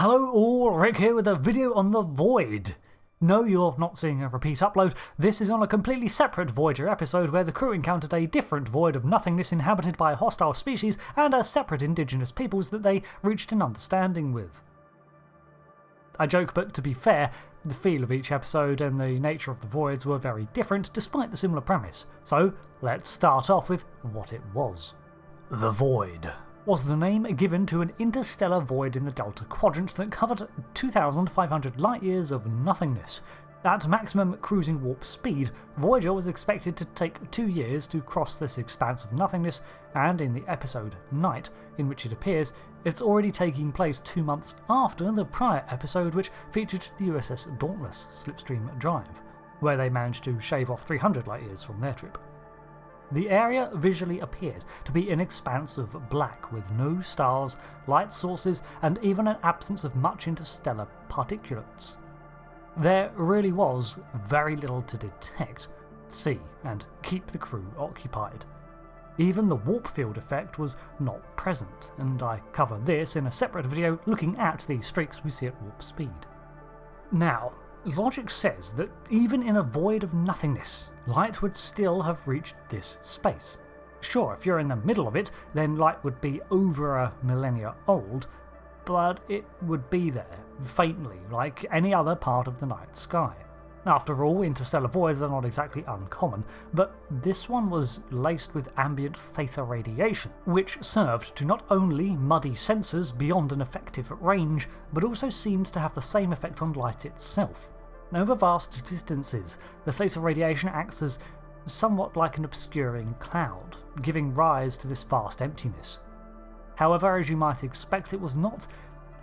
Hello all, Rick here with a video on the Void. No, you're not seeing a repeat upload. This is on a completely separate Voyager episode where the crew encountered a different void of nothingness inhabited by a hostile species and a separate indigenous peoples that they reached an understanding with. I joke, but to be fair, the feel of each episode and the nature of the voids were very different despite the similar premise. So, let's start off with what it was. The Void was the name given to an interstellar void in the Delta Quadrant that covered 2,500 light-years of nothingness. At maximum cruising warp speed, Voyager was expected to take 2 years to cross this expanse of nothingness, and in the episode Night, in which it appears, it's already taking place 2 months after the prior episode which featured the USS Dauntless slipstream drive, where they managed to shave off 300 light-years from their trip. The area visually appeared to be an expanse of black with no stars, light sources, and even an absence of much interstellar particulates. There really was very little to detect, see, and keep the crew occupied. Even the warp field effect was not present, and I cover this in a separate video looking at the streaks we see at warp speed. Now, logic says that even in a void of nothingness, light would still have reached this space. Sure, if you're in the middle of it, then light would be over a millennia old, but it would be there, faintly, like any other part of the night sky. After all, interstellar voids are not exactly uncommon, but this one was laced with ambient Theta Radiation, which served to not only muddy sensors beyond an effective range, but also seemed to have the same effect on light itself. Over vast distances, the Theta Radiation acts as somewhat like an obscuring cloud, giving rise to this vast emptiness. However, as you might expect, it was not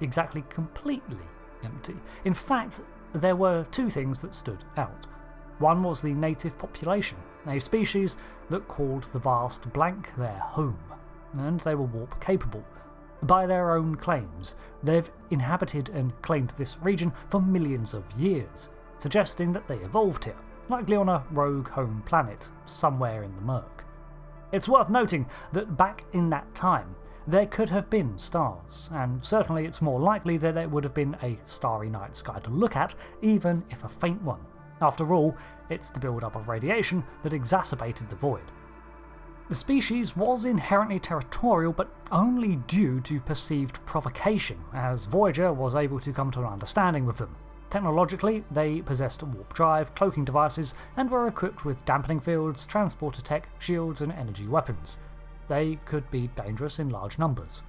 exactly completely empty. In fact, there were two things that stood out. One was the native population, a species that called the vast blank their home, and they were warp capable. By their own claims, they've inhabited and claimed this region for millions of years, suggesting that they evolved here, likely on a rogue home planet somewhere in the murk. It's worth noting that back in that time, there could have been stars, and certainly it's more likely that there would have been a starry night sky to look at, even if a faint one. After all, it's the build-up of radiation that exacerbated the void. The species was inherently territorial, but only due to perceived provocation, as Voyager was able to come to an understanding with them. Technologically, they possessed warp drive, cloaking devices, and were equipped with dampening fields, transporter tech, shields, and energy weapons. They could be dangerous in large numbers.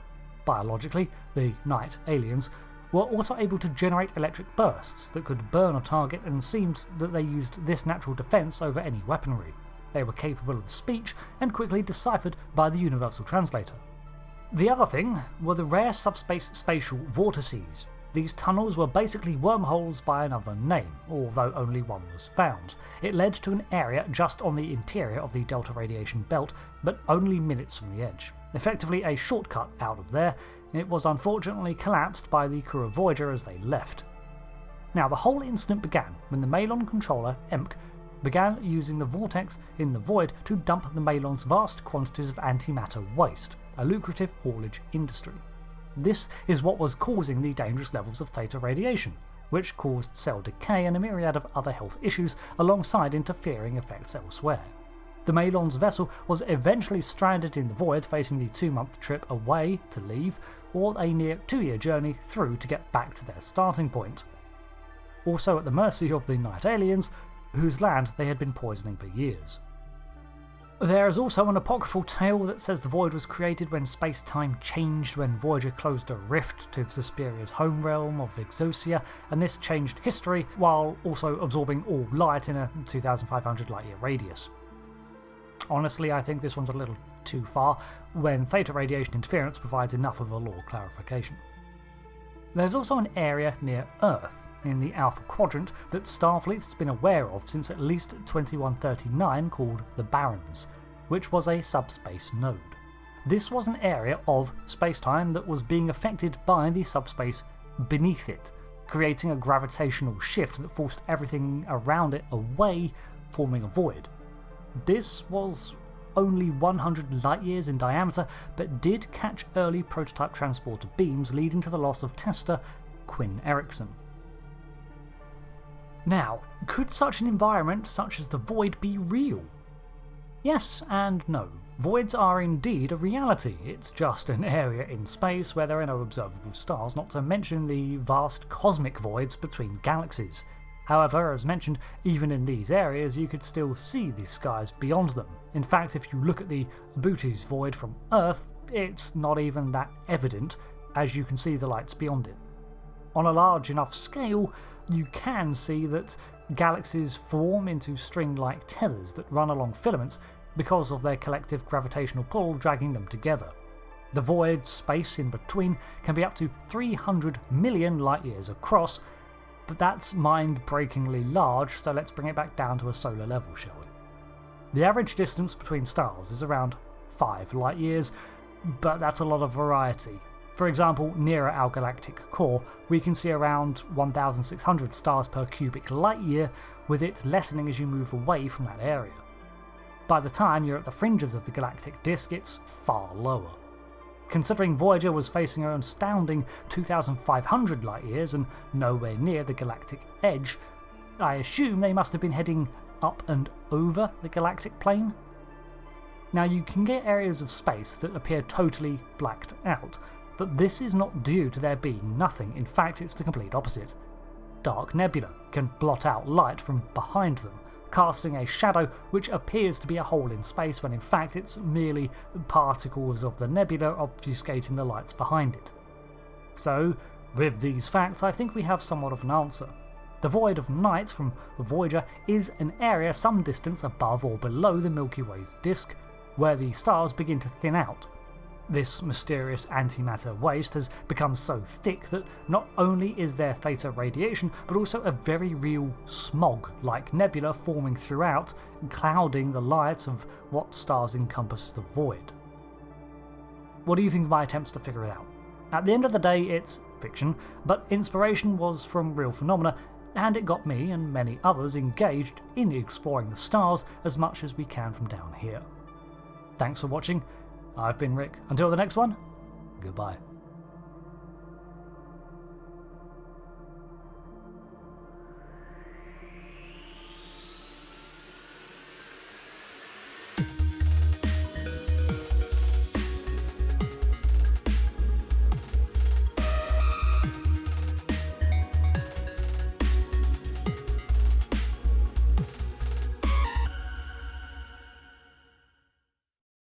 Biologically, the Night aliens were also able to generate electric bursts that could burn a target, and seemed that they used this natural defense over any weaponry. They were capable of speech and quickly deciphered by the Universal Translator. The other thing were the rare subspace spatial vortices. These tunnels were basically wormholes by another name, although only one was found. It led to an area just on the interior of the Delta Radiation belt, but only minutes from the edge. Effectively a shortcut out of there. It was unfortunately collapsed by the crew of Voyager as they left. Now, the whole incident began when the Malon controller, EMC, began using the vortex in the void to dump the Malon's vast quantities of antimatter waste, a lucrative haulage industry. This is what was causing the dangerous levels of Theta Radiation, which caused cell decay and a myriad of other health issues alongside interfering effects elsewhere. The Malon's vessel was eventually stranded in the void, facing the 2-month trip away to leave, or a near 2-year journey through to get back to their starting point. Also at the mercy of the Night aliens, whose land they had been poisoning for years. There is also an apocryphal tale that says the void was created when space-time changed when Voyager closed a rift to Suspiria's home realm of Exosia, and this changed history while also absorbing all light in a 2,500 light-year radius. Honestly, I think this one's a little too far, when Theta Radiation interference provides enough of a lore clarification. There's also an area near Earth, in the Alpha Quadrant, that Starfleet has been aware of since at least 2139, called the Barrens, which was a subspace node. This was an area of spacetime that was being affected by the subspace beneath it, creating a gravitational shift that forced everything around it away, forming a void. This was only 100 light-years in diameter, but did catch early prototype transporter beams, leading to the loss of tester Quinn Erickson. Now, could such an environment such as the void be real? Yes and no. Voids are indeed a reality. It's just an area in space where there are no observable stars, not to mention the vast cosmic voids between galaxies. However, as mentioned, even in these areas you could still see the skies beyond them. In fact, if you look at the Bootes void from Earth, it's not even that evident, as you can see the lights beyond it. On a large enough scale, you can see that galaxies form into string-like tethers that run along filaments because of their collective gravitational pull dragging them together. The void space in between can be up to 300 million light years across, but that's mind-breakingly large, so let's bring it back down to a solar level, shall we? The average distance between stars is around 5 light years, but that's a lot of variety. For example, nearer our galactic core, we can see around 1,600 stars per cubic light year, with it lessening as you move away from that area. By the time you're at the fringes of the galactic disk, it's far lower. Considering Voyager was facing an astounding 2,500 light years and nowhere near the galactic edge, I assume they must have been heading up and over the galactic plane. Now, you can get areas of space that appear totally blacked out, but this is not due to there being nothing. In fact, it's the complete opposite. Dark nebula can blot out light from behind them, casting a shadow which appears to be a hole in space when in fact it's merely particles of the nebula obfuscating the lights behind it. So, with these facts, I think we have somewhat of an answer. The void of night from Voyager is an area some distance above or below the Milky Way's disk, where the stars begin to thin out. This mysterious antimatter waste has become so thick that not only is there Theta Radiation, but also a very real smog-like nebula forming throughout, clouding the light of what stars encompass the void. What do you think of my attempts to figure it out? At the end of the day, it's fiction, but inspiration was from real phenomena, and it got me and many others engaged in exploring the stars as much as we can from down here. Thanks for watching. I've been Rick. Until the next one, goodbye.